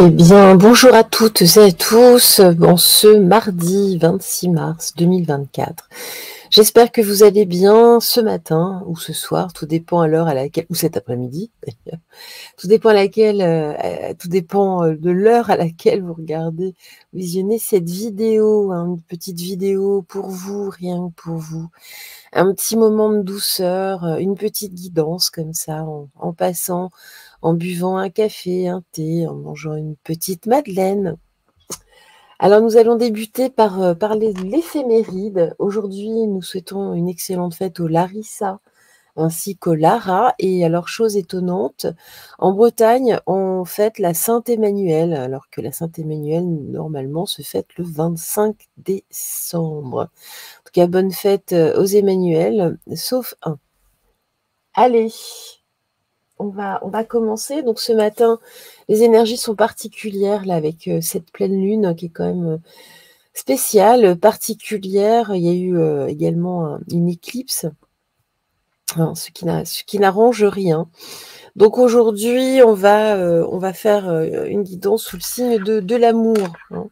Eh bien, bonjour à toutes et à tous en ce mardi 26 mars 2024. J'espère que vous allez bien ce matin ou ce soir, tout dépend à l'heure à laquelle, ou cet après-midi d'ailleurs, tout dépend de l'heure à laquelle vous regardez, visionnez cette vidéo, hein, une petite vidéo pour vous, rien que pour vous. Un petit moment de douceur, une petite guidance comme ça, en passant, en buvant un café, un thé, en mangeant une petite madeleine. Alors nous allons débuter par parler de l'éphéméride. Aujourd'hui, nous souhaitons une excellente fête aux Larissa ainsi qu'aux Lara. Et alors, chose étonnante, en Bretagne, on fête la Saint-Emmanuel, alors que la Saint-Emmanuel, normalement, se fête le 25 décembre. En tout cas, bonne fête aux Emmanuel, sauf un. Allez, on va commencer. Donc ce matin, les énergies sont particulières là avec cette pleine lune qui est quand même spéciale, particulière. Il y a eu également une éclipse, hein, ce qui n'arrange rien. Donc aujourd'hui, on va faire une guidance sous le signe de l'amour, hein.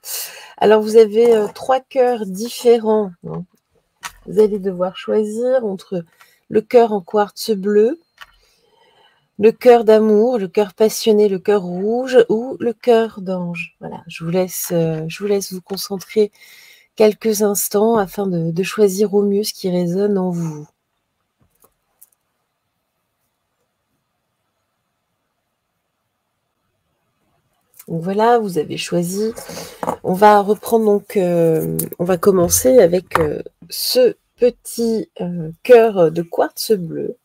Alors vous avez 3 cœurs différents, hein. Vous allez devoir choisir entre le cœur en quartz bleu, le cœur d'amour, le cœur passionné, le cœur rouge ou le cœur d'ange. Voilà, je vous laisse vous concentrer quelques instants afin de choisir au mieux ce qui résonne en vous. Donc voilà, vous avez choisi. On va reprendre donc, on va commencer avec ce petit cœur de quartz bleu.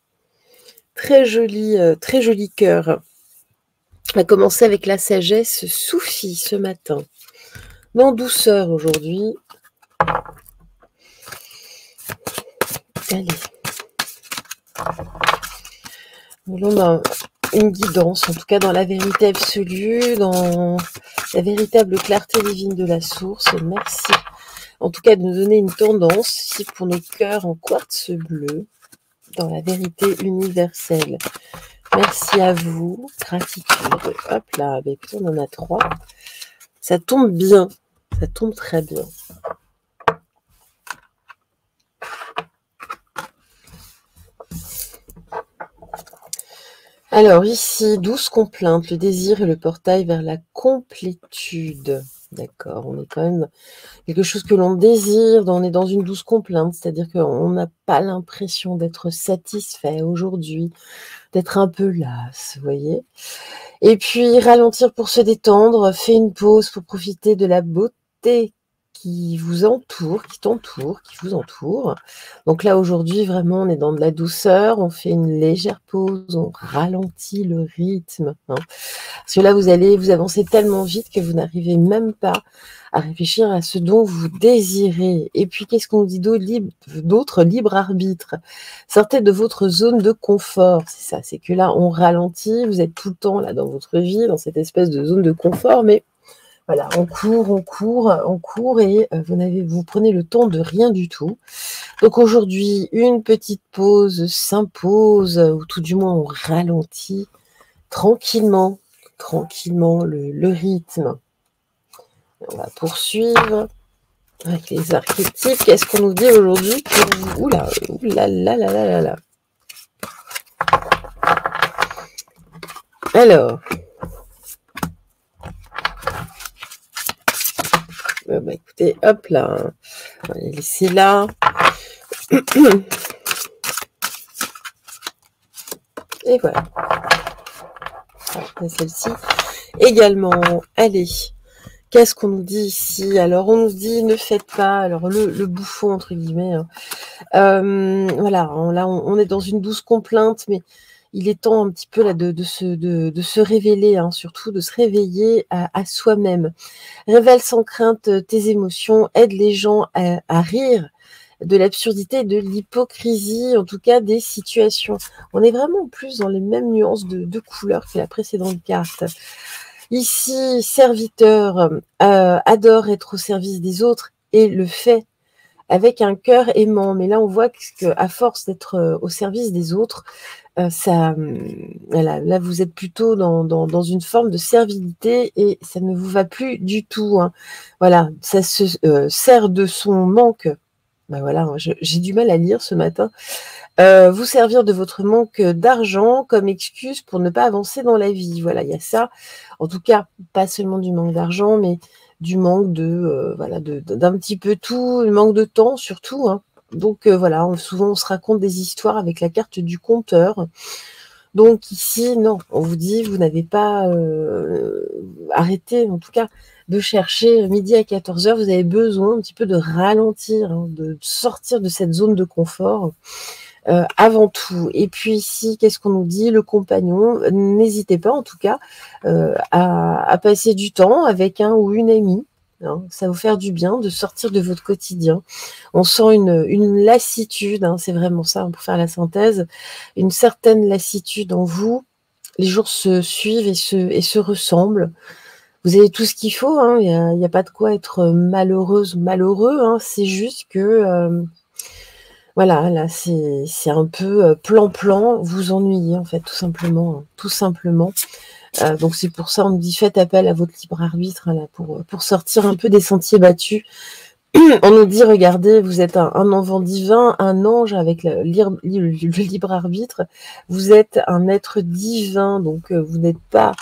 Très joli cœur. On va commencer avec la sagesse soufie ce matin. En douceur aujourd'hui. Allez. Voulons une guidance, en tout cas dans la vérité absolue, dans la véritable clarté divine de la source. Merci. En tout cas, de nous donner une tendance ici pour nos cœurs en quartz bleu, dans la vérité universelle. Merci à vous. Gratitude. Hop là, bah écoutez, on en a 3. Ça tombe bien. Ça tombe très bien. Alors ici, 12 complaintes, le désir et le portail vers la complétude. D'accord, on est quand même quelque chose que l'on désire, on est dans une douce complainte, c'est-à-dire qu'on n'a pas l'impression d'être satisfait aujourd'hui, d'être un peu las, vous voyez. Et puis ralentir pour se détendre, fait une pause pour profiter de la beauté qui vous entoure, qui t'entoure, qui vous entoure. Donc là, aujourd'hui, vraiment, on est dans de la douceur, on fait une légère pause, on ralentit le rythme, hein. Parce que là, vous avancez tellement vite que vous n'arrivez même pas à réfléchir à ce dont vous désirez. Et puis, qu'est-ce qu'on dit d'autre? Libre arbitre. Sortez de votre zone de confort, c'est ça, c'est que là, on ralentit, vous êtes tout le temps là dans votre vie, dans cette espèce de zone de confort, mais voilà, on court et vous prenez le temps de rien du tout. Donc aujourd'hui, une petite pause s'impose, ou tout du moins on ralentit tranquillement le rythme. On va poursuivre avec les archétypes. Qu'est-ce qu'on nous dit aujourd'hui pour vous? Oula, oula. Alors, bah écoutez, hop là, on va les laisser là. Et voilà. Celle-ci également. Allez, qu'est-ce qu'on nous dit ici? Alors, on nous dit ne faites pas, alors le bouffon entre guillemets, hein. Voilà, là on est dans une douce complainte, mais il est temps un petit peu là de se révéler, hein, surtout de se réveiller à soi-même. Révèle sans crainte tes émotions, aide les gens à rire de l'absurdité et de l'hypocrisie, en tout cas des situations. On est vraiment plus dans les mêmes nuances de couleurs que la précédente carte. Ici, serviteur adore être au service des autres et le fait avec un cœur aimant. Mais là, on voit qu'à force d'être au service des autres, voilà, là, vous êtes plutôt dans une forme de servilité et ça ne vous va plus du tout. Hein. Voilà, ça se sert de son manque. Ben voilà, j'ai du mal à lire ce matin. Vous servir de votre manque d'argent comme excuse pour ne pas avancer dans la vie. Voilà, il y a ça. En tout cas, pas seulement du manque d'argent, mais du manque voilà, d'un petit peu tout, le manque de temps surtout. Hein. Donc voilà, souvent on se raconte des histoires avec la carte du conteur. Donc ici, non, on vous dit, vous n'avez pas arrêté, en tout cas, de chercher midi à 14 heures. Vous avez besoin un petit peu de ralentir, hein, de sortir de cette zone de confort. Avant tout. Et puis ici, qu'est-ce qu'on nous dit? Le compagnon, n'hésitez pas en tout cas à passer du temps avec un ou une amie. Hein, ça va vous faire du bien de sortir de votre quotidien. On sent une lassitude, hein, c'est vraiment ça, hein, pour faire la synthèse, une certaine lassitude en vous. Les jours se suivent et se ressemblent. Vous avez tout ce qu'il faut, hein, il n'y a pas de quoi être malheureuse, malheureux. Hein, c'est juste que... voilà, là, c'est un peu plan-plan, vous ennuyez, en fait, tout simplement. Hein, tout simplement. Donc, c'est pour ça, on nous dit, faites appel à votre libre arbitre, hein, là, pour sortir un peu des sentiers battus. On nous dit, regardez, vous êtes un enfant divin, un ange avec le libre arbitre. Vous êtes un être divin, donc vous n'êtes pas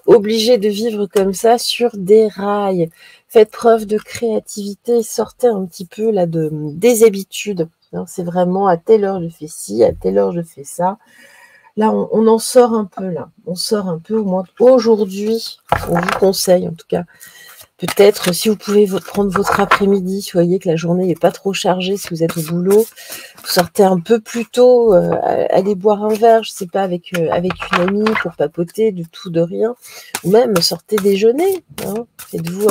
obligé de vivre comme ça sur des rails. Faites preuve de créativité, sortez un petit peu là des habitudes. Hein, c'est vraiment à telle heure je fais ci, à telle heure je fais ça. Là, on en sort un peu, là. On sort un peu, au moins aujourd'hui, on vous conseille en tout cas. Peut-être, si vous pouvez prendre votre après-midi, si vous voyez que la journée n'est pas trop chargée, si vous êtes au boulot, vous sortez un peu plus tôt, allez boire un verre, je ne sais pas, avec une amie pour papoter de tout, de rien. Ou même sortez déjeuner. Hein. Faites-vous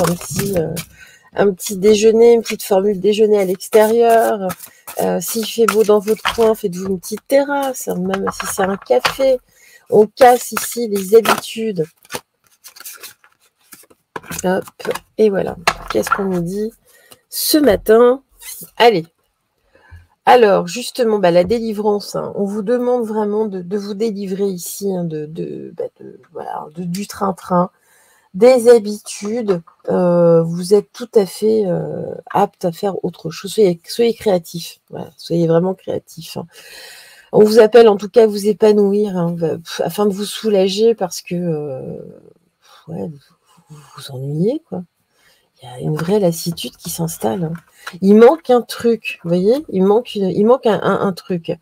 un petit déjeuner, une petite formule déjeuner à l'extérieur. S'il fait beau dans votre coin, faites-vous une petite terrasse, hein, même si c'est un café. On casse ici les habitudes. Hop, et voilà. Qu'est-ce qu'on nous dit ce matin? Allez. Alors, justement, la délivrance, hein, on vous demande vraiment de vous délivrer ici hein, voilà, du train-train, des habitudes. Vous êtes tout à fait apte à faire autre chose. Soyez créatif. Voilà, soyez vraiment créatif. Hein. On vous appelle en tout cas à vous épanouir hein, afin de vous soulager parce que ouais, vous ennuyez, quoi. Il y a une vraie lassitude qui s'installe. Hein. Il manque un truc, vous voyez, il manque un truc.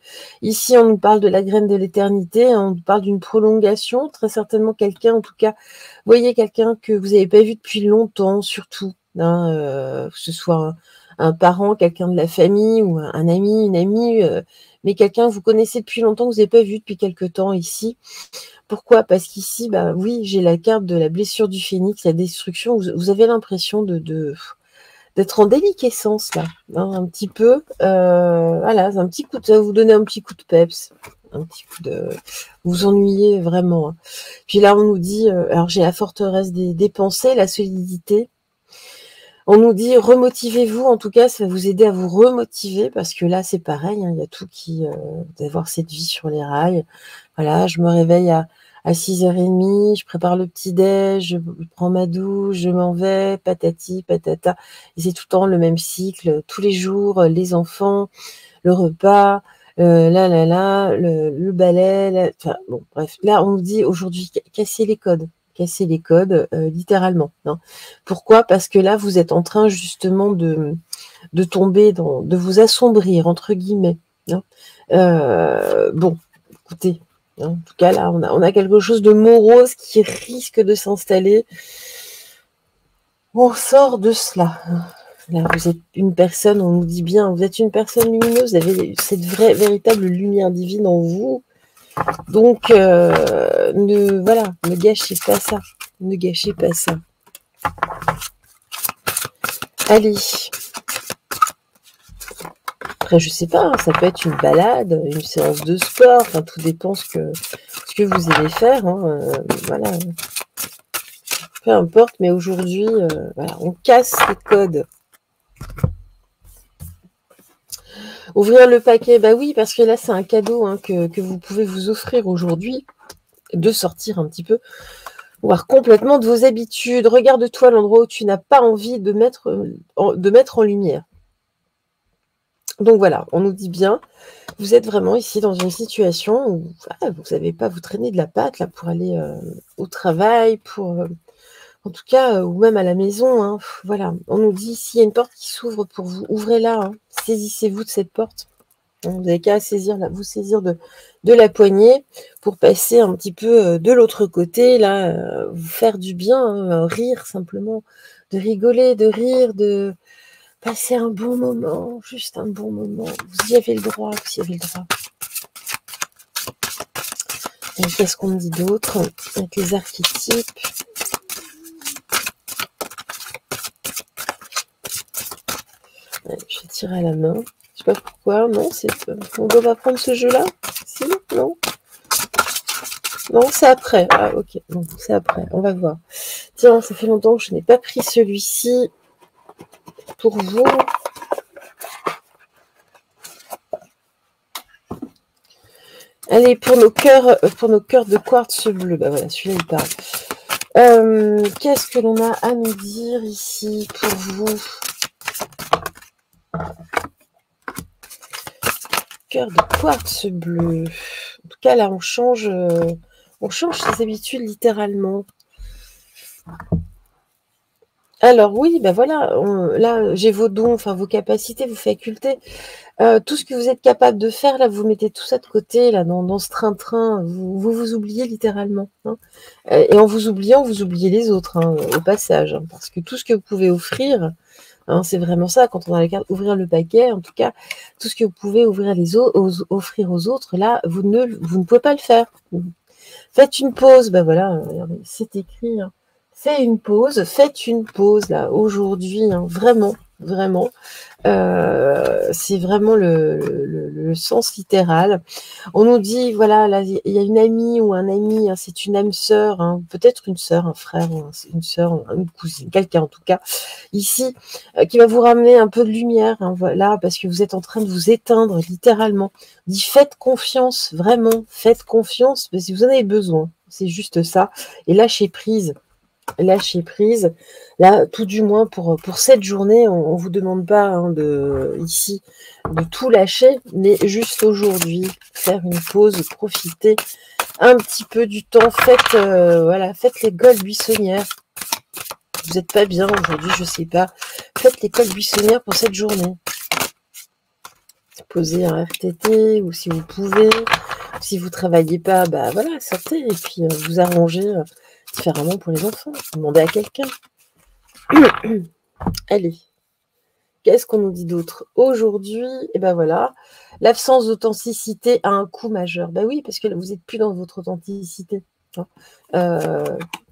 Ici, on nous parle de la graine de l'éternité, on nous parle d'une prolongation, très certainement quelqu'un, en tout cas, vous voyez quelqu'un que vous n'avez pas vu depuis longtemps, surtout, hein, que ce soit un parent, quelqu'un de la famille, ou un ami, une amie, mais quelqu'un que vous connaissez depuis longtemps, que vous n'avez pas vu depuis quelque temps ici. Pourquoi? Parce qu'ici, oui, j'ai la carte de la blessure du phénix, la destruction. Vous avez l'impression d'être en déliquescence, là. Hein, un petit peu. Voilà, un petit coup ça va vous donner un petit coup de peps. Un petit coup de... Vous vous ennuyez vraiment. Hein. Puis là, on nous dit... alors, j'ai la forteresse des pensées, la solidité. On nous dit remotivez-vous, en tout cas, ça va vous aider à vous remotiver, parce que là, c'est pareil, hein, il y a tout qui... d'avoir cette vie sur les rails. Voilà, je me réveille à 6h30, je prépare le petit-déj, je prends ma douche, je m'en vais, patati, patata. Et c'est tout le temps le même cycle, tous les jours, les enfants, le repas, le balai, enfin, bon, bref. Là, on nous dit aujourd'hui, casser les codes. Casser les codes, littéralement. Hein. Pourquoi? Parce que là, vous êtes en train justement de tomber de vous assombrir, entre guillemets. Hein. Bon, écoutez, en tout cas, là, on a quelque chose de morose qui risque de s'installer. On sort de cela. Là, vous êtes une personne, on nous dit bien, vous êtes une personne lumineuse, vous avez cette véritable lumière divine en vous. Donc, ne gâchez pas ça. Ne gâchez pas ça. Allez. Après, je sais pas, ça peut être une balade, une séance de sport, enfin, tout dépend ce que vous allez faire. Hein, voilà. Peu importe, mais aujourd'hui, voilà, on casse les codes. Ouvrir le paquet, bah oui, parce que là, c'est un cadeau hein, que vous pouvez vous offrir aujourd'hui, de sortir un petit peu, voire complètement de vos habitudes. Regarde-toi l'endroit où tu n'as pas envie de mettre en lumière. Donc voilà, on nous dit bien, vous êtes vraiment ici dans une situation où voilà, vous n'avez pas à vous traîner de la patte là, pour aller au travail, en tout cas, ou même à la maison. Hein, voilà, on nous dit s'il y a une porte qui s'ouvre pour vous, ouvrez-la, hein, saisissez-vous de cette porte. Vous n'avez qu'à vous saisir de la poignée pour passer un petit peu de l'autre côté, là, vous faire du bien, hein, rire simplement, de rigoler, de rire, de passer un bon moment, juste un bon moment. Vous y avez le droit, vous y avez le droit. Et qu'est-ce qu'on dit d'autre avec les archétypes? Ouais, je vais tirer à la main. Je sais pas pourquoi, non, on doit pas prendre ce jeu-là? Si, non? Non, c'est après. Ah, ok, bon, c'est après, on va voir. Tiens, ça fait longtemps que je n'ai pas pris celui-ci pour vous. Allez, pour nos cœurs de quartz bleu. Bah voilà, celui-là, il parle. Qu'est-ce que l'on a à nous dire ici pour vous? Cœur de quartz bleu. En tout cas, là, on change ses habitudes littéralement. Alors oui, ben voilà, là, j'ai vos dons, enfin vos capacités, vos facultés. Tout ce que vous êtes capable de faire, là, vous mettez tout ça de côté, là, dans ce train-train. Vous oubliez littéralement. Hein. Et en vous oubliant, vous oubliez les autres, hein, au passage. Hein, parce que tout ce que vous pouvez offrir, hein, c'est vraiment ça, quand on a la carte ouvrir le paquet, en tout cas, tout ce que vous pouvez offrir aux autres, là, vous ne pouvez pas le faire. Faites une pause, ben voilà, regardez, c'est écrit. Hein. Faites une pause, là, aujourd'hui, hein, vraiment, vraiment. C'est vraiment le sens littéral. On nous dit, voilà, là, il y a une amie ou un ami, hein, c'est une âme sœur, hein, peut-être une sœur, un frère, une sœur, une cousine, quelqu'un en tout cas, ici, qui va vous ramener un peu de lumière, hein, voilà, parce que vous êtes en train de vous éteindre, littéralement. Dit, faites confiance, vraiment, faites confiance, parce que vous en avez besoin, c'est juste ça, et lâchez prise. Lâcher prise, là, tout du moins pour cette journée, on ne vous demande pas hein, ici de tout lâcher, mais juste aujourd'hui, faire une pause, profiter un petit peu du temps, faites l'école buissonnière. Vous n'êtes pas bien aujourd'hui, je sais pas. Faites l'école buissonnière pour cette journée. Posez un RTT, ou si vous pouvez, si vous travaillez pas, bah voilà, sortez et puis vous arrangez différemment pour les enfants. Demandez à quelqu'un. Allez, qu'est-ce qu'on nous dit d'autre aujourd'hui? Et ben voilà, l'absence d'authenticité a un coût majeur. Ben oui, parce que vous n'êtes plus dans votre authenticité. Hein.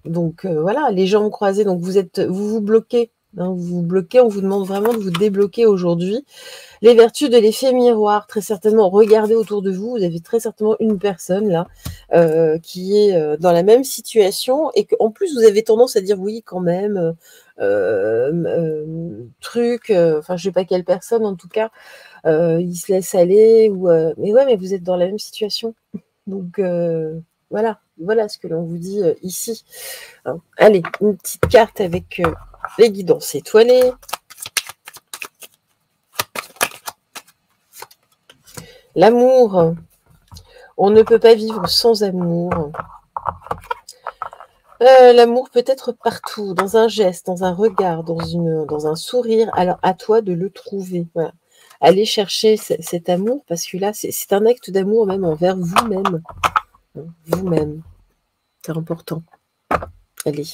Donc voilà, les jambes croisées, donc vous vous bloquez. Hein, vous vous bloquez, on vous demande vraiment de vous débloquer aujourd'hui. Les vertus de l'effet miroir, très certainement, regardez autour de vous, vous avez très certainement une personne là qui est dans la même situation et qu'en plus vous avez tendance à dire oui quand même, truc, enfin je sais pas quelle personne en tout cas, il se laisse aller, mais ouais, mais vous êtes dans la même situation. Donc voilà ce que l'on vous dit ici. Hein. Allez, une petite carte avec les guidances étoilées. L'amour. On ne peut pas vivre sans amour. L'amour peut être partout, dans un geste, dans un regard, dans un sourire. Alors, à toi de le trouver. Voilà. Allez chercher cet amour, parce que là, c'est un acte d'amour même envers vous-même. Vous-même. C'est important. Allez.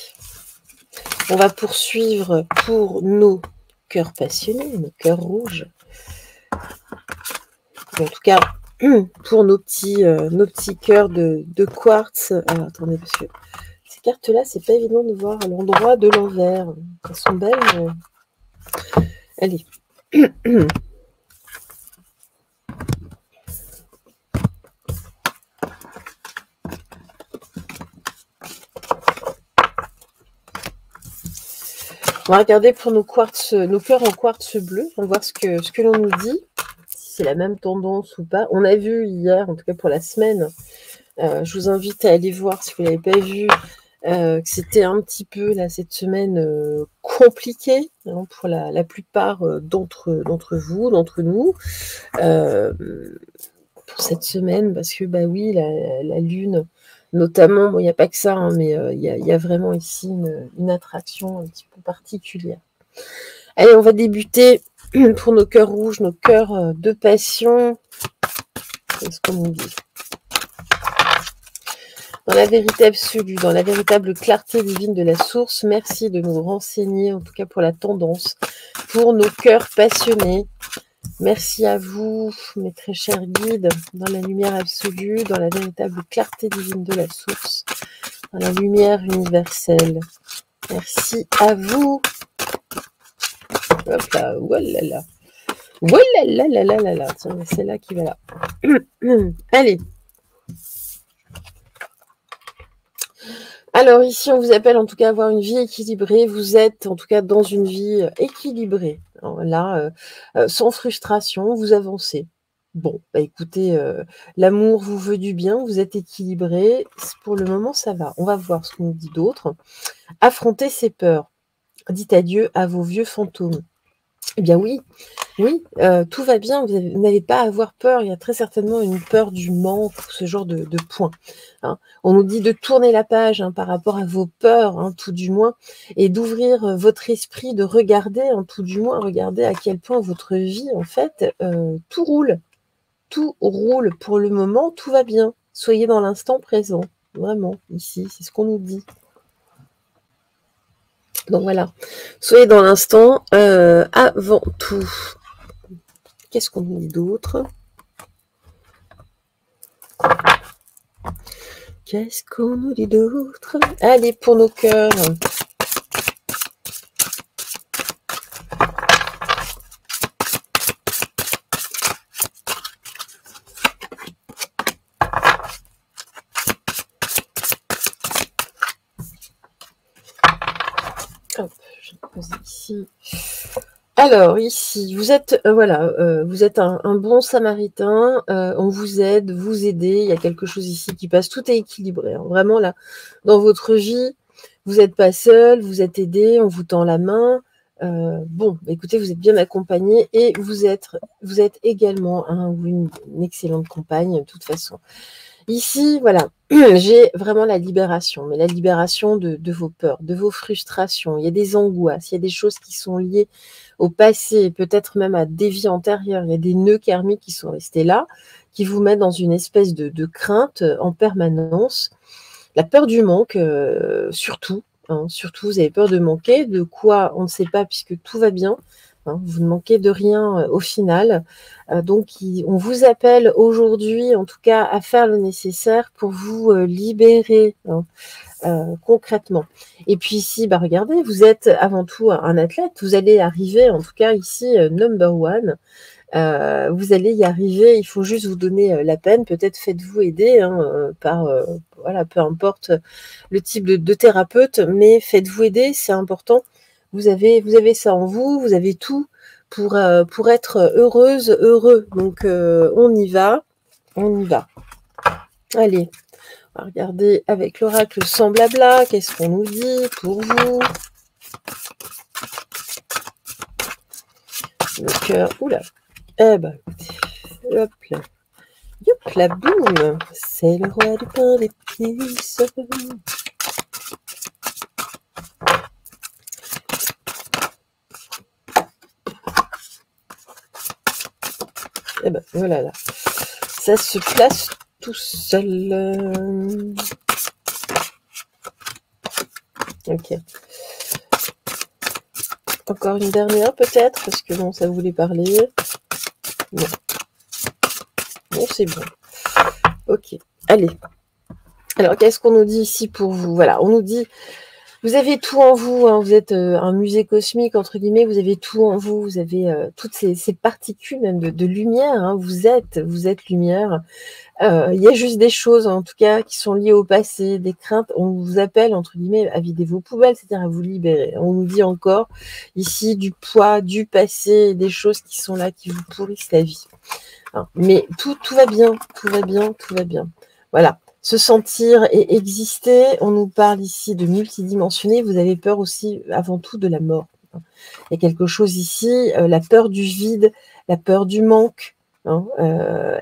On va poursuivre pour nos cœurs passionnés, nos cœurs rouges. En tout cas, pour nos petits cœurs de quartz. Alors, attendez, parce que ces cartes-là, c'est pas évident de voir à l'endroit de l'envers. Elles sont belles, mais... Allez. On va regarder pour nos cœurs en quartz bleu. On va voir ce que l'on nous dit. Si c'est la même tendance ou pas. On a vu hier, en tout cas pour la semaine, je vous invite à aller voir si vous ne l'avez pas vu, que c'était un petit peu, là, cette semaine, compliquée hein, pour la plupart d'entre vous, d'entre nous. Pour cette semaine, parce que, bah oui, la Lune, notamment, bon, il n'y a pas que ça, hein, mais il y a vraiment ici une attraction un petit peu particulière. Allez, on va débuter pour nos cœurs rouges, nos cœurs de passion. Qu'est-ce qu'on nous dit ? Dans la vérité absolue, dans la véritable clarté divine de la source, merci de nous renseigner, en tout cas pour la tendance, pour nos cœurs passionnés. Merci à vous, mes très chers guides, dans la lumière absolue, dans la véritable clarté divine de la source, dans la lumière universelle. Merci à vous. Hop là, voilà. Voilà. Tiens, c'est là qui va là. Allez. Alors ici, on vous appelle en tout cas à avoir une vie équilibrée. Vous êtes en tout cas dans une vie équilibrée. Alors là, sans frustration, vous avancez. Bon, bah écoutez, l'amour vous veut du bien, vous êtes équilibré. Pour le moment, ça va. On va voir ce qu'on nous dit d'autre. Affrontez ses peurs. Dites adieu à vos vieux fantômes. Eh bien oui, tout va bien, vous n'avez pas à avoir peur, il y a très certainement une peur du manque, ce genre de point. Hein. On nous dit de tourner la page par rapport à vos peurs, tout du moins, et d'ouvrir votre esprit, de regarder, tout du moins, regarder à quel point votre vie, en fait, tout roule. Tout roule pour le moment, tout va bien. Soyez dans l'instant présent, vraiment, ici, c'est ce qu'on nous dit. Donc voilà, soyez dans l'instant avant tout. Qu'est-ce qu'on nous dit d'autre? Qu'est-ce qu'on nous dit d'autre? Allez, pour nos cœurs. Hop, je vais poser ici. Alors, ici, vous êtes, vous êtes un bon samaritain, on vous aide, vous aidez, il y a quelque chose ici qui passe, tout est équilibré. Hein. Vraiment, là, dans votre vie, vous n'êtes pas seul, vous êtes aidé, on vous tend la main. Bon, écoutez, vous êtes bien accompagné et vous êtes également une excellente compagne, de toute façon. Ici, voilà, j'ai vraiment la libération, mais la libération de vos peurs, de vos frustrations. Il y a des angoisses, il y a des choses qui sont liées au passé, peut-être même à des vies antérieures. Il y a des nœuds karmiques qui sont restés là, qui vous mettent dans une espèce de crainte en permanence. La peur du manque, surtout, surtout, vous avez peur de manquer. De quoi, on ne sait pas, puisque tout va bien. Vous ne manquez de rien au final. Donc, on vous appelle aujourd'hui, en tout cas, à faire le nécessaire pour vous libérer concrètement. Et puis ici, regardez, vous êtes avant tout un athlète. Vous allez arriver, en tout cas ici, number one. Vous allez y arriver. Il faut juste vous donner la peine. Peut-être faites-vous aider par, voilà, peu importe le type de thérapeute, mais faites-vous aider, c'est important. Vous avez ça en vous, vous avez tout pour être heureuse, heureux. Donc, on y va. Allez, on va regarder avec l'oracle sans blabla. Qu'est-ce qu'on nous dit pour vous? Le cœur, oula. Eh ben, écoutez, hop là. Hop là, boum. C'est le roi du pain d'épices. Et ben voilà là, ça se place tout seul. Ok. Encore une dernière peut-être, parce que bon, ça voulait parler. Non. Bon, c'est bon. Ok. Allez. Alors, qu'est-ce qu'on nous dit ici pour vous? Voilà, on nous dit Vous avez tout en vous, hein, vous êtes un musée cosmique, entre guillemets, vous avez tout en vous, vous avez toutes ces particules même de lumière, hein, vous êtes lumière. Il y a juste des choses, en tout cas, qui sont liées au passé, des craintes. On vous appelle, entre guillemets, à vider vos poubelles, c'est-à-dire à vous libérer. On nous dit encore, ici, du poids, du passé, des choses qui sont là, qui vous pourrissent la vie. Hein. Mais tout va bien, tout va bien, tout va bien. Voilà. Se sentir et exister, on nous parle ici de multidimensionner, vous avez peur aussi, avant tout, de la mort. Il y a quelque chose ici, la peur du vide, la peur du manque, hein,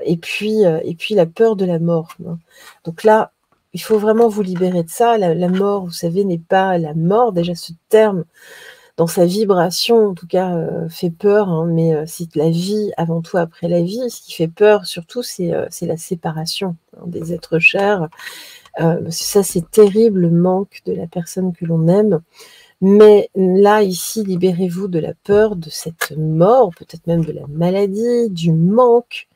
et puis la peur de la mort. Hein. Donc là, il faut vraiment vous libérer de ça. La mort, vous savez, n'est pas la mort. Déjà, ce terme, dans sa vibration, en tout cas, fait peur, hein, mais c'est la vie avant tout après la vie. Ce qui fait peur, surtout, c'est la séparation, hein, des êtres chers. Ça, c'est terrible, le manque de la personne que l'on aime. Mais là, ici, libérez-vous de la peur, de cette mort, peut-être même de la maladie, du manque.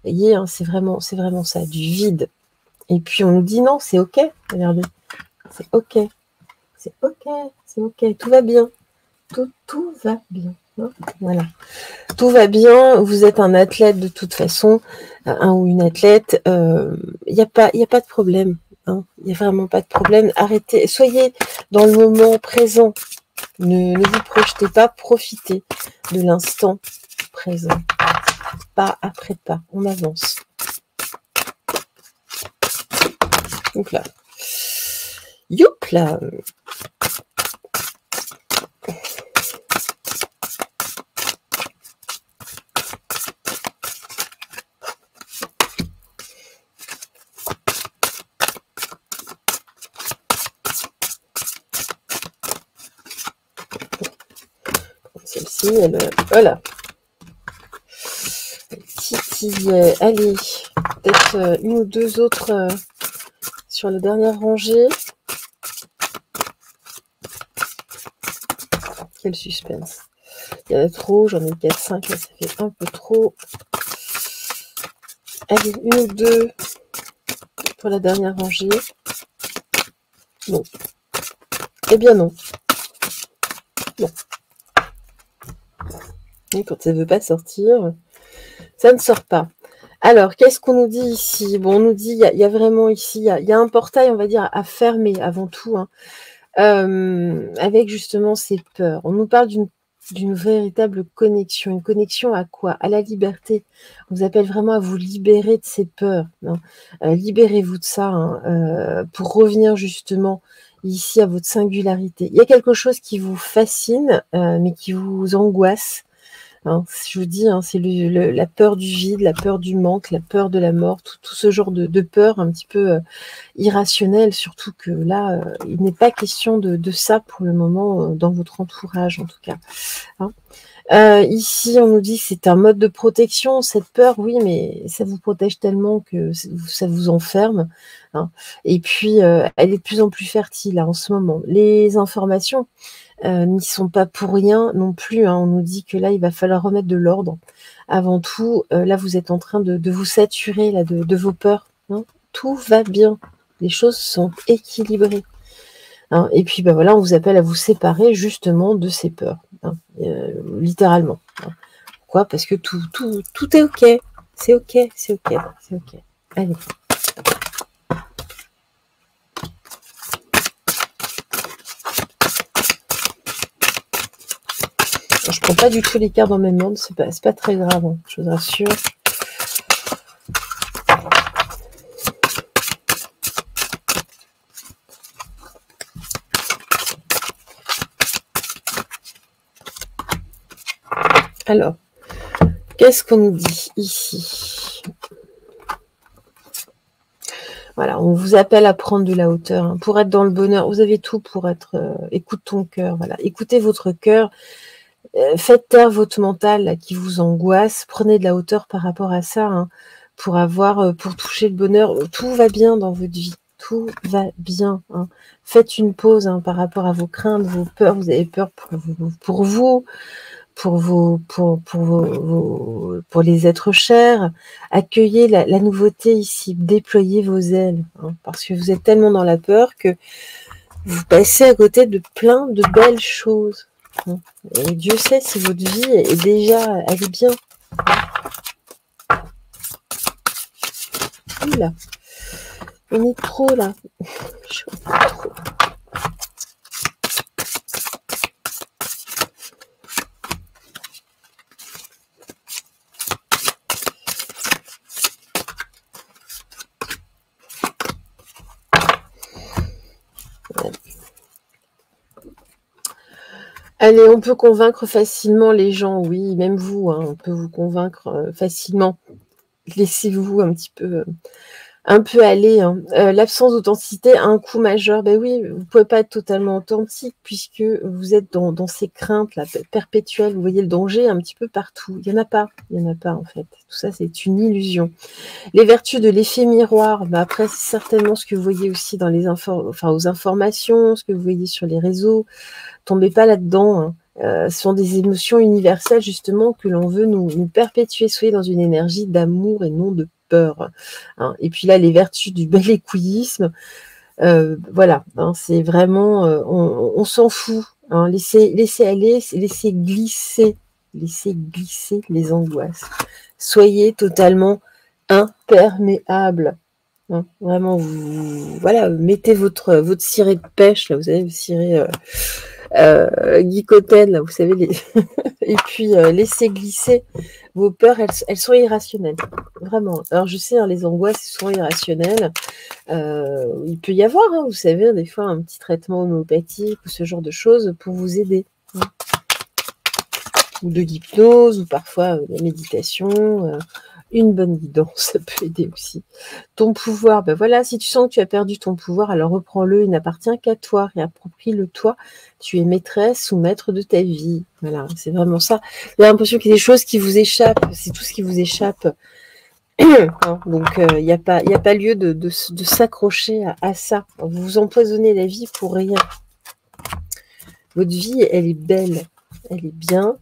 Vous voyez, hein, c'est vraiment ça, du vide. Et puis on nous dit non, c'est ok, regardez, c'est ok, c'est ok, c'est ok, tout va bien, tout va bien. Hein, voilà, tout va bien. Vous êtes un athlète de toute façon, un ou une athlète. Il n'y a pas de problème. Hein, il n'y a vraiment pas de problème. Arrêtez, soyez dans le moment présent. Ne vous projetez pas, profitez de l'instant présent. Pas après pas, on avance. Donc là, youp là. Celle-ci, elle, voilà. Titillait. Allez, peut-être une ou deux autres sur la dernière rangée. Quel suspense. Il y en a trop, j'en ai 4-5, là ça fait un peu trop. Allez, une ou deux pour la dernière rangée. Non. Eh bien non. Non. Et quand ça ne veut pas sortir, ça ne sort pas. Alors, qu'est-ce qu'on nous dit ici? Bon, on nous dit, il y a vraiment ici, il y a un portail, on va dire, à fermer avant tout, hein, avec justement ces peurs. On nous parle d'une véritable connexion. Une connexion à quoi? À la liberté. On vous appelle vraiment à vous libérer de ces peurs. Hein. Libérez-vous de ça, hein, pour revenir justement ici à votre singularité. Il y a quelque chose qui vous fascine, mais qui vous angoisse. Hein, je vous dis, hein, c'est la peur du vide, la peur du manque, la peur de la mort, tout ce genre de peur un petit peu irrationnelle, surtout que là, il n'est pas question de ça pour le moment dans votre entourage en tout cas. Hein. Ici, on nous dit que c'est un mode de protection, cette peur, oui, mais ça vous protège tellement que ça vous enferme. Hein. Et puis, elle est de plus en plus fertile là, en ce moment. Les informations n'y sont pas pour rien non plus. Hein. On nous dit que là, il va falloir remettre de l'ordre. Avant tout, là, vous êtes en train de vous saturer là, de vos peurs. Hein. Tout va bien. Les choses sont équilibrées. Hein. Et puis, ben voilà, on vous appelle à vous séparer justement de ces peurs. Hein. Littéralement. Hein. Pourquoi? Parce que tout est OK. C'est OK, c'est OK, c'est OK. Allez. Je prends pas du tout les cartes dans mes mains, c'est pas très grave, hein, je vous rassure. Alors, qu'est-ce qu'on nous dit ici? Voilà, on vous appelle à prendre de la hauteur, hein, pour être dans le bonheur. Vous avez tout pour être... écoute ton cœur, voilà. Écoutez votre cœur. Faites taire votre mental là, qui vous angoisse. Prenez de la hauteur par rapport à ça, hein, pour toucher le bonheur. Tout va bien dans votre vie. Tout va bien. Hein. Faites une pause, hein, par rapport à vos craintes, vos peurs. Vous avez peur pour les êtres chers. Accueillez la nouveauté ici. Déployez vos ailes, hein, parce que vous êtes tellement dans la peur que vous passez à côté de plein de belles choses. Et Dieu sait si votre vie est déjà, elle est bien. Oula, on est trop là. Je suis trop. Allez, on peut convaincre facilement les gens, oui, même vous, hein, on peut vous convaincre facilement. Laissez-vous un peu aller. Hein. L'absence d'authenticité a un coût majeur. Ben oui, vous ne pouvez pas être totalement authentique puisque vous êtes dans ces craintes-là perpétuelles. Vous voyez le danger un petit peu partout. Il n'y en a pas en fait. Tout ça, c'est une illusion. Les vertus de l'effet miroir, ben après, c'est certainement ce que vous voyez aussi dans les aux informations, ce que vous voyez sur les réseaux. Tombez pas là-dedans. Hein. Ce sont des émotions universelles justement que l'on veut nous perpétuer. Soyez dans une énergie d'amour et non de peur. Hein. Et puis là, les vertus du bel égoïsme, voilà, hein, c'est vraiment, on s'en fout. Hein. Laissez aller, laissez glisser les angoisses. Soyez totalement imperméable. Hein. Vraiment, voilà, mettez votre ciré de pêche, là, vous savez, le ciré Guicoten, là, vous savez, et puis laissez glisser vos peurs, elles sont irrationnelles, vraiment. Alors je sais, hein, les angoisses sont irrationnelles. Il peut y avoir, hein, vous savez, des fois un petit traitement homéopathique ou ce genre de choses pour vous aider. Hein. Ou de l'hypnose, ou parfois de la méditation. Une bonne guidance, ça peut aider aussi. Ton pouvoir, ben voilà, si tu sens que tu as perdu ton pouvoir, alors reprends-le, il n'appartient qu'à toi, réapproprie-le toi. Tu es maîtresse ou maître de ta vie. Voilà, c'est vraiment ça. J'ai l'impression qu'il y a des choses qui vous échappent, c'est tout ce qui vous échappe. Hein, donc, il n'y a pas lieu de s'accrocher à ça. Vous vous empoisonnez la vie pour rien. Votre vie, elle est belle, elle est bien.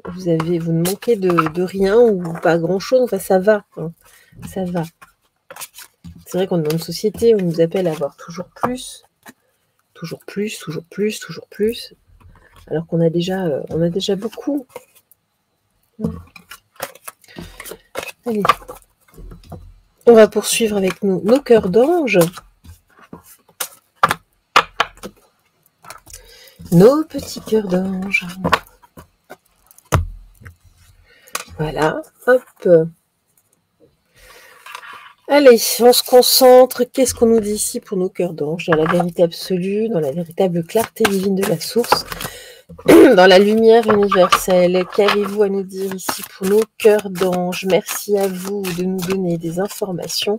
Vous ne manquez de rien ou pas grand-chose. Enfin, ça va. Hein. Ça va. C'est vrai qu'on est dans une société où on nous appelle à avoir toujours plus. Toujours plus, toujours plus, toujours plus. Alors qu'on a déjà beaucoup. Allez. On va poursuivre avec nos cœurs d'ange. Nos petits cœurs d'ange. Voilà, hop. Allez, on se concentre. Qu'est-ce qu'on nous dit ici pour nos cœurs d'ange? Dans la vérité absolue, dans la véritable clarté divine de la source, dans la lumière universelle. Qu'avez-vous à nous dire ici pour nos cœurs d'ange? Merci à vous de nous donner des informations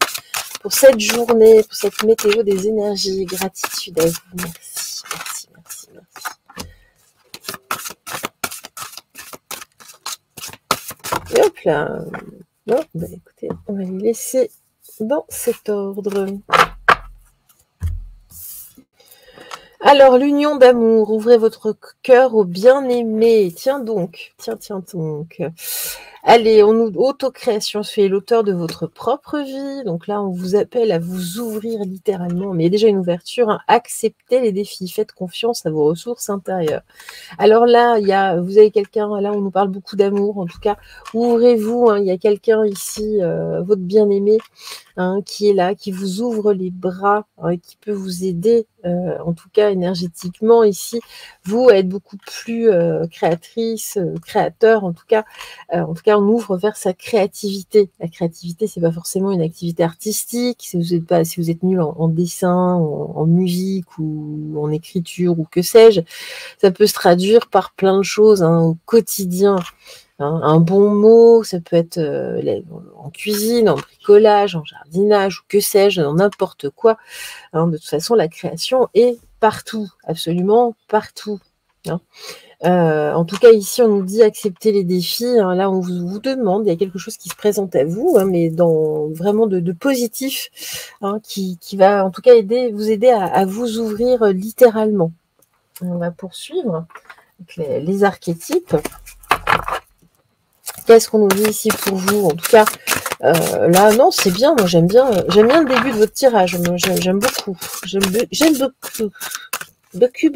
pour cette journée, pour cette météo des énergies. Gratitude à vous. Merci, merci, merci, merci. Et hop là. Bon, bah écoutez, on va les laisser dans cet ordre. Alors, l'union d'amour, ouvrez votre cœur au bien-aimé. Tiens donc. Allez, on nous autocréation, soyez l'auteur de votre propre vie. Donc là, on vous appelle à vous ouvrir littéralement. Mais il y a déjà une ouverture. Hein. Acceptez les défis. Faites confiance à vos ressources intérieures. Alors là, vous avez quelqu'un, là, on nous parle beaucoup d'amour. En tout cas, ouvrez-vous. Hein, il y a quelqu'un ici, votre bien-aimé, hein, qui est là, qui vous ouvre les bras, hein, et qui peut vous aider, en tout cas énergétiquement ici. Vous êtes beaucoup plus créatrice, créateur, en tout cas, on ouvre vers sa créativité. La créativité, c'est pas forcément une activité artistique. Si vous êtes nul en dessin, en musique ou en écriture ou que sais-je, ça peut se traduire par plein de choses, hein, au quotidien. Hein, un bon mot, ça peut être en cuisine, en bricolage, en jardinage ou que sais-je, dans n'importe quoi. Hein, de toute façon, la création est partout, absolument partout. Hein. En tout cas, ici, on nous dit accepter les défis. Hein. Là, on vous demande, il y a quelque chose qui se présente à vous, hein, mais vraiment de positif, hein, qui va en tout cas vous aider à vous ouvrir littéralement. On va poursuivre avec les archétypes. Qu'est-ce qu'on nous dit ici pour vous? En tout cas, là, non, c'est bien. Moi, j'aime bien le début de votre tirage. J'aime beaucoup. J'aime beaucoup. Beaucoup.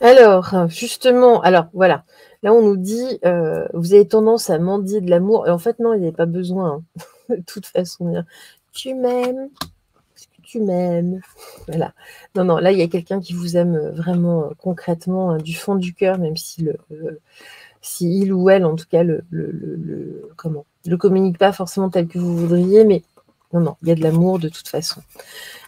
Alors, justement, alors voilà, là on nous dit, vous avez tendance à mendier de l'amour, et en fait non, il n'y avait pas besoin, hein, de toute façon. Tu m'aimes, est-ce que tu m'aimes? Voilà. Non, non, là il y a quelqu'un qui vous aime vraiment concrètement du fond du cœur, même si si il ou elle, en tout cas, le communique pas forcément tel que vous voudriez, mais non, non, il y a de l'amour de toute façon.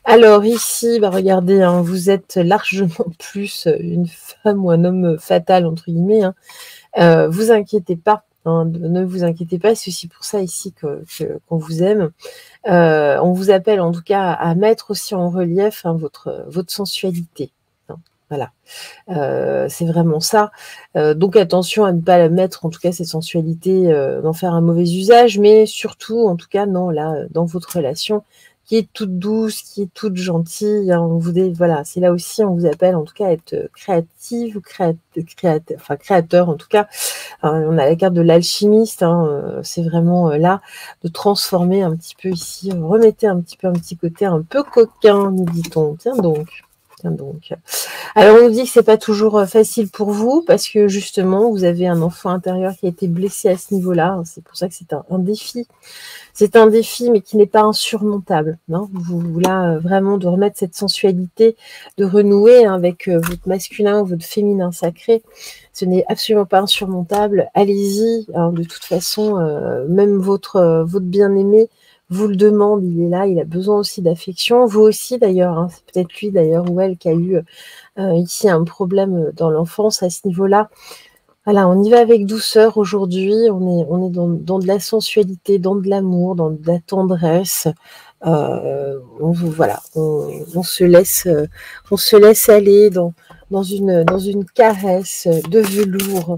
Alors ici, bah regardez, hein, vous êtes largement plus une femme ou un homme fatal, entre guillemets. Hein. Vous inquiétez pas, hein, ne vous inquiétez pas, c'est aussi pour ça ici qu'on vous aime. On vous appelle en tout cas à mettre aussi en relief hein, votre sensualité. Hein, voilà. C'est vraiment ça. Donc attention à ne pas la mettre, en tout cas cette sensualité, d'en faire un mauvais usage, mais surtout, en tout cas, non, là, dans votre relation, qui est toute douce, qui est toute gentille, hein, voilà, c'est là aussi, on vous appelle en tout cas à être créative ou créateur en tout cas. On a la carte de l'alchimiste, hein, c'est vraiment là de transformer un petit peu ici, remettez un petit côté un peu coquin, nous dit-on. Tiens donc. Alors on nous dit que c'est pas toujours facile pour vous parce que justement vous avez un enfant intérieur qui a été blessé à ce niveau-là. C'est pour ça que c'est un défi. C'est un défi mais qui n'est pas insurmontable. Hein. Vous là vraiment de remettre cette sensualité, de renouer hein, avec votre masculin ou votre féminin sacré. Ce n'est absolument pas insurmontable. Allez-y. Hein, de toute façon, même votre bien-aimé vous le demande, il est là, il a besoin aussi d'affection. Vous aussi d'ailleurs, hein, c'est peut-être lui d'ailleurs ou elle qui a eu ici un problème dans l'enfance à ce niveau-là. Voilà, on y va avec douceur aujourd'hui, on est dans de la sensualité, dans de l'amour, dans de la tendresse. Voilà, on se laisse aller dans une caresse de velours.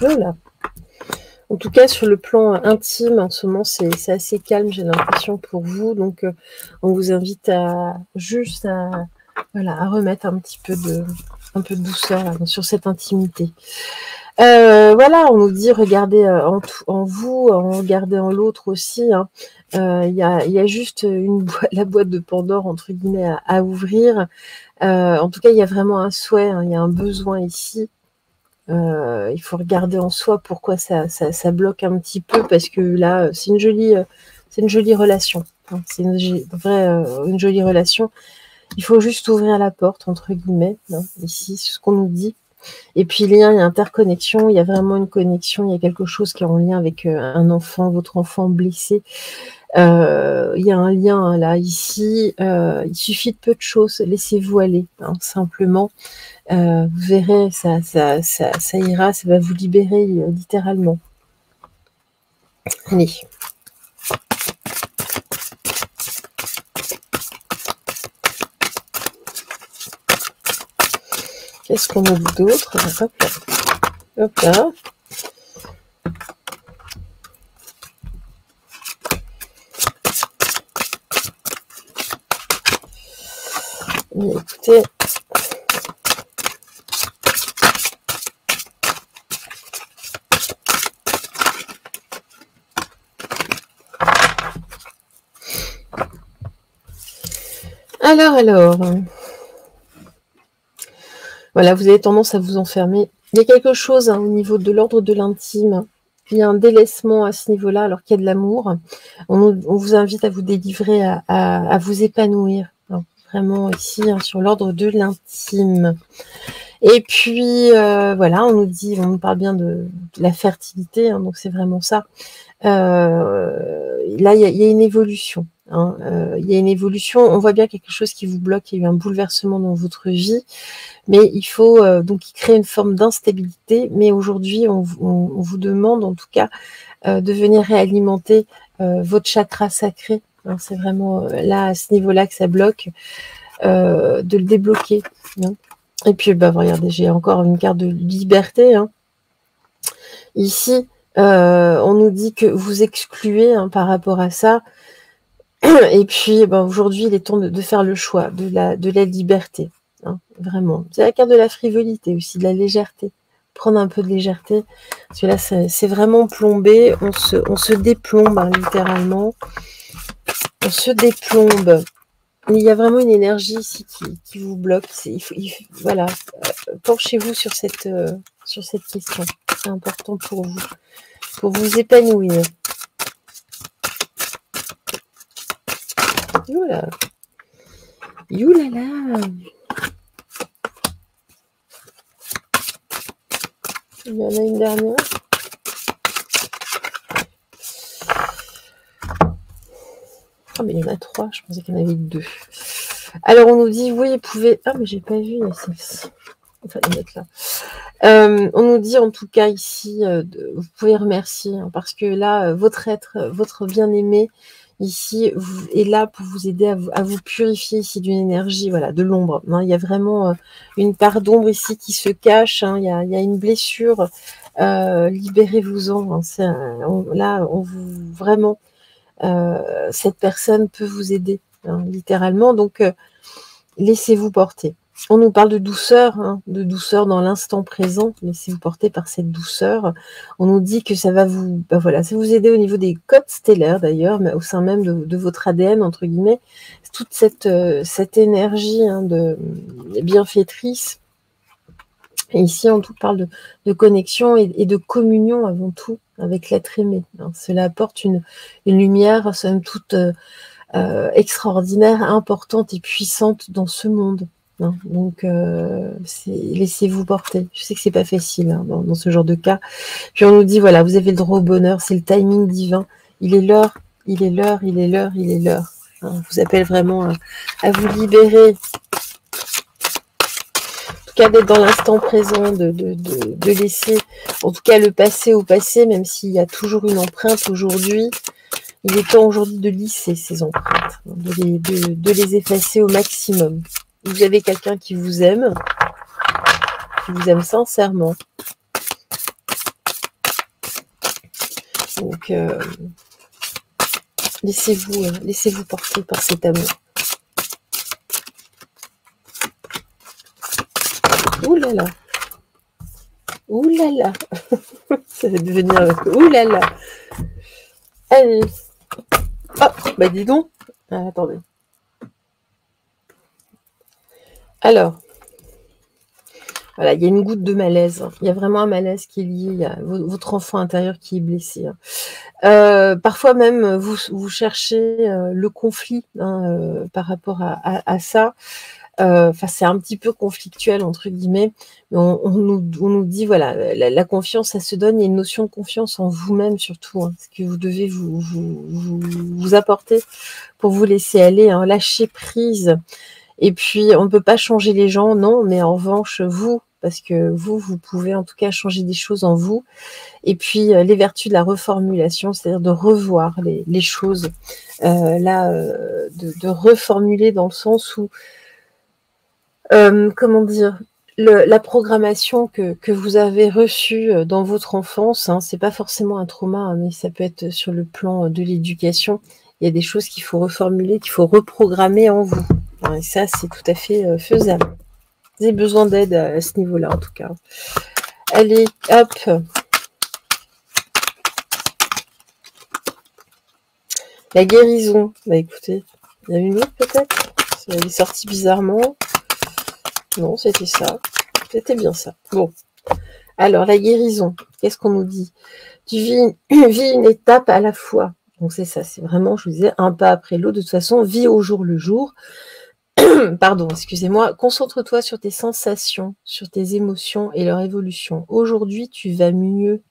Voilà. En tout cas, sur le plan intime, en ce moment, c'est assez calme, j'ai l'impression, pour vous. Donc, on vous invite à remettre un peu de douceur là, sur cette intimité. Voilà, on nous dit, regardez en vous, regardez en l'autre aussi. Hein. Il y a juste la boîte de Pandore, entre guillemets, à ouvrir. En tout cas, il y a vraiment un souhait, hein, il y a un besoin ici. Il faut regarder en soi pourquoi ça bloque un petit peu parce que là c'est une jolie relation hein, c'est une jolie relation. Il faut juste ouvrir la porte entre guillemets hein, ici c'est ce qu'on nous dit et puis il y a interconnexion, il y a vraiment une connexion, il y a quelque chose qui est en lien avec un enfant, votre enfant blessé. Il y a un lien hein, là ici, il suffit de peu de choses, laissez-vous aller hein, simplement. Vous verrez, ça ira, ça va vous libérer littéralement. Allez. Qu'est-ce qu'on a d'autre? Hop là. Hop là. Mais écoutez, alors, voilà, vous avez tendance à vous enfermer. Il y a quelque chose hein, au niveau de l'ordre de l'intime. Il y a un délaissement à ce niveau-là, alors qu'il y a de l'amour. On vous invite à vous délivrer, à vous épanouir. Hein, vraiment ici, hein, sur l'ordre de l'intime. Et puis, voilà, on nous parle bien de la fertilité, hein, donc c'est vraiment ça. Là, il y a une évolution. Hein, il y a une évolution. On voit bien quelque chose qui vous bloque. Il y a eu un bouleversement dans votre vie, mais il faut donc créer une forme d'instabilité. Mais aujourd'hui, on vous demande, en tout cas, de venir réalimenter votre chakra sacré. Hein, c'est vraiment là, à ce niveau-là, que ça bloque, de le débloquer. Hein. Et puis, bah, regardez, j'ai encore une carte de liberté. Hein. Ici, on nous dit que vous excluez, hein, par rapport à ça. Et puis, ben, aujourd'hui, il est temps de faire le choix de la liberté. Hein, vraiment. C'est la carte de la frivolité aussi, de la légèreté. Prendre un peu de légèreté. Parce que là, c'est vraiment plombé. On se déplombe, hein, littéralement. On se déplombe. Il y a vraiment une énergie ici qui vous bloque. Voilà. Penchez-vous sur cette question. C'est important pour vous épanouir. Oula. Youlala. Il y en a une dernière. Ah, mais il y en a 3. Je pensais qu'il y en avait 2. Alors, on nous dit, oui, vous pouvez... Ah, mais j'ai pas vu celle-ci. Enfin, les mettre là. On nous dit, en tout cas, ici, vous pouvez remercier, hein, parce que là, votre être, votre bien-aimé, ici, est là pour vous aider à vous purifier ici d'une énergie, voilà, de l'ombre. Hein. Il y a vraiment une part d'ombre ici qui se cache. Hein. Il y a une blessure. Libérez-vous-en. Hein. Là, vraiment, cette personne peut vous aider, hein, littéralement. Donc, laissez-vous porter. On nous parle de douceur, hein, de douceur dans l'instant présent. Laissez-vous porter par cette douceur. On nous dit que ça va vous, voilà, ça va vous aider au niveau des codes stellaires d'ailleurs, mais au sein même de votre ADN entre guillemets. Toute cette énergie, hein, de bienfaitrice. Et ici, on nous parle de connexion et de communion avant tout avec l'être aimé. Hein. Cela apporte une lumière, somme toute, extraordinaire, importante et puissante dans ce monde. Hein. Donc, laissez-vous porter. Je sais que c'est pas facile, hein, dans ce genre de cas. Puis on nous dit, voilà, vous avez le droit au bonheur, c'est le timing divin. Il est l'heure, il est l'heure, il est l'heure, il est l'heure. Hein. On vous appelle vraiment à vous libérer. En tout cas, d'être dans l'instant présent, de laisser, en tout cas, le passé au passé, même s'il y a toujours une empreinte aujourd'hui. Il est temps aujourd'hui de lisser ces empreintes, de les effacer au maximum. Vous avez quelqu'un qui vous aime sincèrement. Donc, laissez-vous porter par cet amour. Ouh là là. Ouh là là. Ça va devenir... Ouh là là. Allez. Oh, bah dis donc. Ah, attendez. Alors, voilà, il y a une goutte de malaise. Il y a vraiment un malaise qui est lié à votre enfant intérieur qui est blessé. Parfois même, vous cherchez le conflit, hein, par rapport à ça. Enfin, c'est un petit peu conflictuel, entre guillemets. Mais on nous dit, voilà, la confiance, ça se donne. Il y a une notion de confiance en vous-même, surtout, hein, ce que vous devez vous apporter pour vous laisser aller, hein, lâcher prise. Et puis, on ne peut pas changer les gens, non, mais en revanche, vous, parce que vous pouvez en tout cas changer des choses en vous. Et puis, les vertus de la reformulation, c'est-à-dire de revoir les choses. De reformuler dans le sens où, comment dire, la programmation que vous avez reçue dans votre enfance, hein, c'est pas forcément un trauma, hein, mais ça peut être sur le plan de l'éducation. Il y a des choses qu'il faut reformuler, qu'il faut reprogrammer en vous. Et ça, c'est tout à fait faisable. Vous avez besoin d'aide à ce niveau-là, en tout cas. Allez, hop. La guérison. Bah écoutez, il y a une autre peut-être. Elle est sortie bizarrement. Non, c'était ça. C'était bien ça. Bon. Alors, la guérison. Qu'est-ce qu'on nous dit? Tu vis une étape à la fois. Donc c'est ça, c'est vraiment, je vous disais, un pas après l'autre. De toute façon, vis au jour le jour. Pardon, excusez-moi. Concentre-toi sur tes sensations, sur tes émotions et leur évolution. Aujourd'hui, tu vas mieux.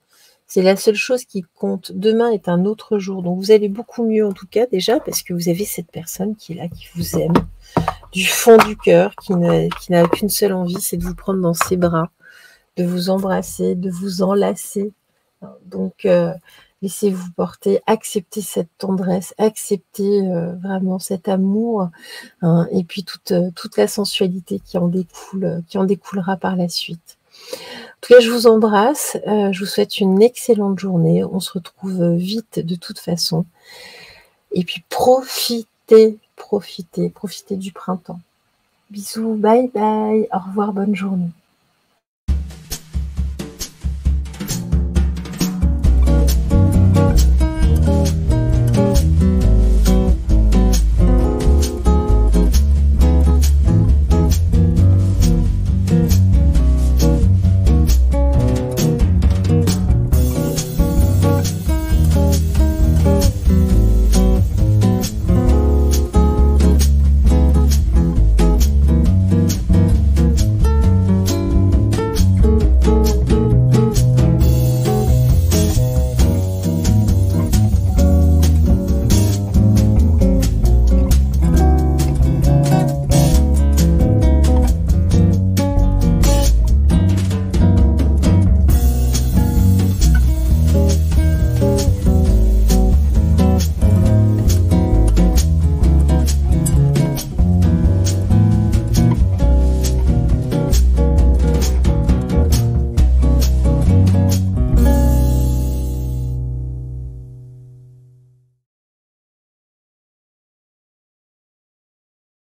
C'est la seule chose qui compte. Demain est un autre jour. Donc, vous allez beaucoup mieux en tout cas déjà parce que vous avez cette personne qui est là, qui vous aime du fond du cœur, qui n'a qu'une seule envie, c'est de vous prendre dans ses bras, de vous embrasser, de vous enlacer. Donc, laissez-vous porter, acceptez cette tendresse, acceptez vraiment cet amour, hein, et puis toute la sensualité qui en découlera par la suite. En tout cas, je vous embrasse, je vous souhaite une excellente journée. On se retrouve vite de toute façon. Et puis profitez du printemps. Bisous, bye bye, au revoir, bonne journée.